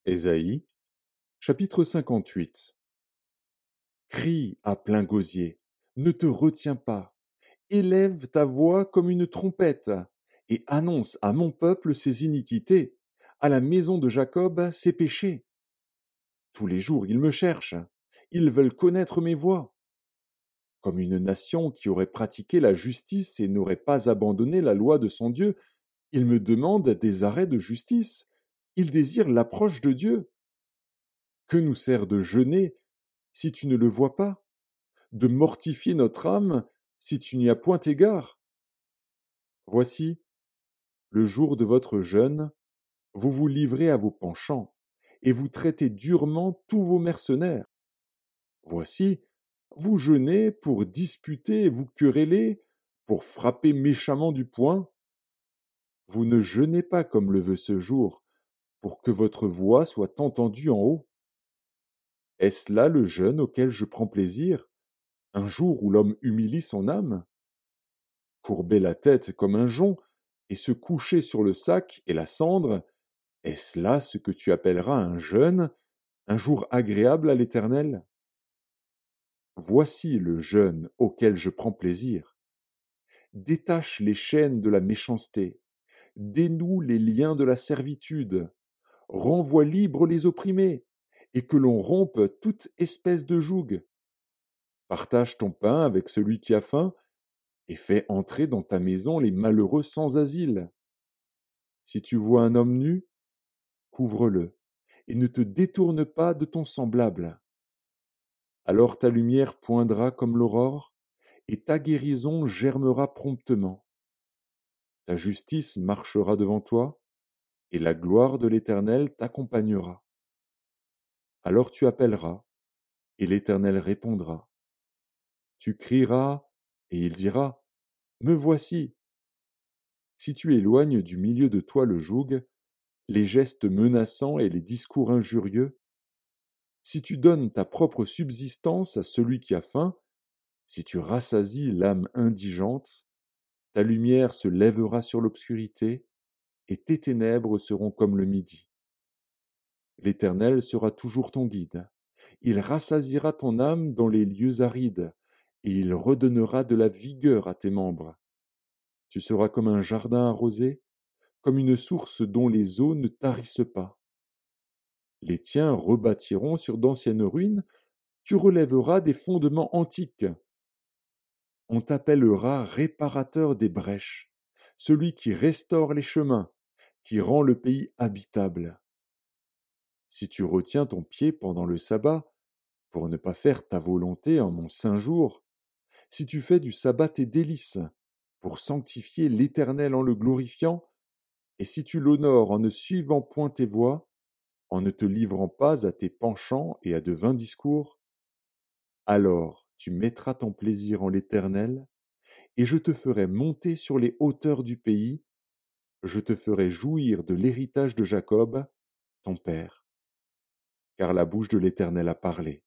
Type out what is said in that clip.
Ésaïe, chapitre 58. Crie à plein gosier, ne te retiens pas, élève ta voix comme une trompette, et annonce à mon peuple ses iniquités, à la maison de Jacob ses péchés. Tous les jours ils me cherchent, ils veulent connaître mes voies. Comme une nation qui aurait pratiqué la justice et n'aurait pas abandonné la loi de son Dieu, ils me demandent des arrêts de justice, ils désirent l'approche de Dieu. Que nous sert de jeûner si tu ne le vois pas, de mortifier notre âme si tu n'y as point égard? Voici, le jour de votre jeûne, vous vous livrez à vos penchants, et vous traitez durement tous vos mercenaires. Voici, vous jeûnez pour disputer et vous quereller, pour frapper méchamment du poing. Vous ne jeûnez pas comme le veut ce jour, pour que votre voix soit entendue en haut. Est-ce là le jeûne auquel je prends plaisir, un jour où l'homme humilie son âme? Courber la tête comme un jonc, et se coucher sur le sac et la cendre, est-ce là ce que tu appelleras un jeûne, un jour agréable à l'Éternel? Voici le jeûne auquel je prends plaisir. Détache les chaînes de la méchanceté, dénoue les liens de la servitude, renvoie libres les opprimés, et que l'on rompe toute espèce de joug. Partage ton pain avec celui qui a faim, et fais entrer dans ta maison les malheureux sans asile. Si tu vois un homme nu, couvre-le, et ne te détourne pas de ton semblable. Alors ta lumière poindra comme l'aurore, et ta guérison germera promptement. Ta justice marchera devant toi, et la gloire de l'Éternel t'accompagnera. Alors tu appelleras, et l'Éternel répondra. Tu crieras, et il dira, Me voici. Si tu éloignes du milieu de toi le joug, les gestes menaçants et les discours injurieux, si tu donnes ta propre subsistance à celui qui a faim, si tu rassasies l'âme indigente, ta lumière se lèvera sur l'obscurité, et tes ténèbres seront comme le midi. L'Éternel sera toujours ton guide. Il rassasiera ton âme dans les lieux arides, et il redonnera de la vigueur à tes membres. Tu seras comme un jardin arrosé, comme une source dont les eaux ne tarissent pas. Les tiens rebâtiront sur d'anciennes ruines, tu relèveras des fondements antiques. On t'appellera réparateur des brèches, celui qui restaure les chemins, qui rend le pays habitable. Si tu retiens ton pied pendant le sabbat, pour ne pas faire ta volonté en mon saint jour, si tu fais du sabbat tes délices, pour sanctifier l'Éternel en le glorifiant, et si tu l'honores en ne suivant point tes voies, en ne te livrant pas à tes penchants et à de vains discours, alors tu mettras ton plaisir en l'Éternel, et je te ferai monter sur les hauteurs du pays, je te ferai jouir de l'héritage de Jacob, ton père. Car la bouche de l'Éternel a parlé.